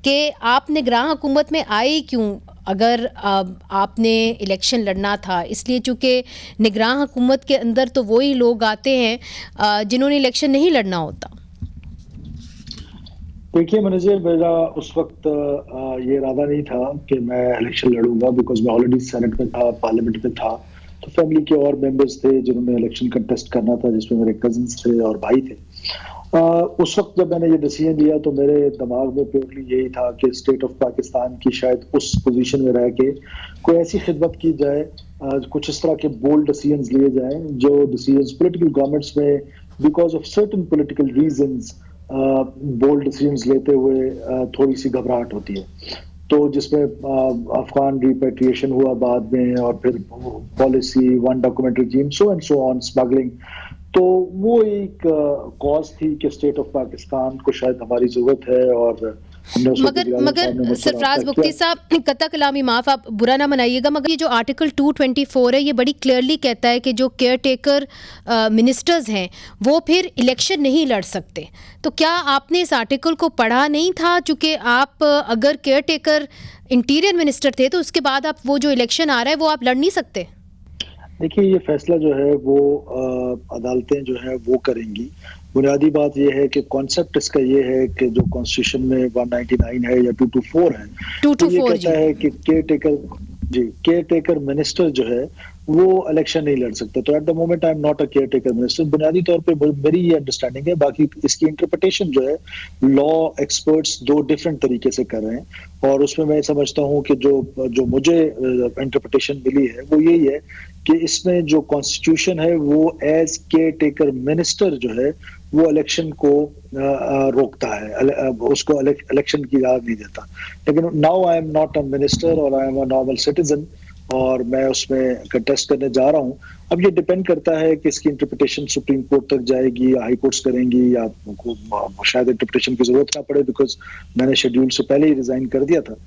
कि आप निगरान हुकूमत में आए क्यों? अगर आपने इलेक्शन लड़ना था, इसलिए चूँकि निगरान हुकूमत के अंदर तो वही लोग आते हैं जिन्होंने इलेक्शन नहीं लड़ना होता। देखिए मुनज़्ज़र, मेरा उस वक्त ये इरादा नहीं था कि मैं इलेक्शन लड़ूंगा, बिकॉज मैं ऑलरेडी सेनेट में था, पार्लियामेंट में था। तो फैमिली के और मेंबर्स थे जिन्होंने इलेक्शन कंटेस्ट करना था, जिसमें मेरे कजिन्स थे और भाई थे। उस वक्त जब मैंने ये डिसीजन लिया तो मेरे दिमाग में प्योरली यही था कि स्टेट ऑफ पाकिस्तान की शायद उस पोजीशन में रह के कोई ऐसी खिदमत की जाए, कुछ इस तरह के बोल्ड डिसीजंस लिए जाएं जो डिसीजंस पॉलिटिकल गवर्नमेंट्स में because of certain political reasons bold decisions लेते हुए थोड़ी सी घबराहट होती है। तो जिसमें अफगान रिपेट्रिएशन हुआ बाद में, और फिर policy, one document regime, so and so on, smuggling. तो वो एक कॉज थी कि स्टेट ऑफ पाकिस्तान को शायद हमारी जरूरत है। और मगर सरफराज बुख्ती साहब, कतई कलामी माफ, आप बुरा ना मनाइएगा, मगर ये जो आर्टिकल 224 है ये बड़ी क्लियरली कहता है कि जो केयर टेकर मिनिस्टर्स हैं वो फिर इलेक्शन नहीं लड़ सकते। तो क्या आपने इस आर्टिकल को पढ़ा नहीं था? चूँकि आप अगर केयर टेकर इंटीरियर मिनिस्टर थे तो उसके बाद आप वो जो इलेक्शन आ रहा है वो आप लड़ नहीं सकते। देखिए, ये फैसला जो है वो अदालतें जो है वो करेंगी। बुनियादी बात ये है कि कॉन्सेप्ट इसका ये है कि जो कॉन्स्टिट्यूशन में 199 है या 224 है, 224 ये कहता है कि केयर टेकर मिनिस्टर जो है वो इलेक्शन नहीं लड़ सकता। तो at the moment I am not a care taker minister. बुनियादी तौर पे मेरी ये अंडरस्टैंडिंग है, बाकी इसकी इंटरप्रिटेशन जो है लॉ एक्सपर्ट्स दो डिफरेंट तरीके से कर रहे हैं। और उसमें मैं समझता हूँ कि जो मुझे इंटरप्रिटेशन मिली है वो यही है कि इसमें जो कॉन्स्टिट्यूशन है वो एज केयर टेकर मिनिस्टर जो है वो इलेक्शन को रोकता है, उसको इलेक्शन की इजाजत नहीं देता। लेकिन now I am not a minister और I am a normal citizen, और मैं उसमें कंटेस्ट करने जा रहा हूं। अब ये डिपेंड करता है कि इसकी इंटरप्रिटेशन सुप्रीम कोर्ट तक जाएगी या हाई कोर्ट्स करेंगी, या शायद इंटरप्रिटेशन की जरूरत ना पड़े, बिकॉज मैंने शेड्यूल से पहले ही रिजाइन कर दिया था।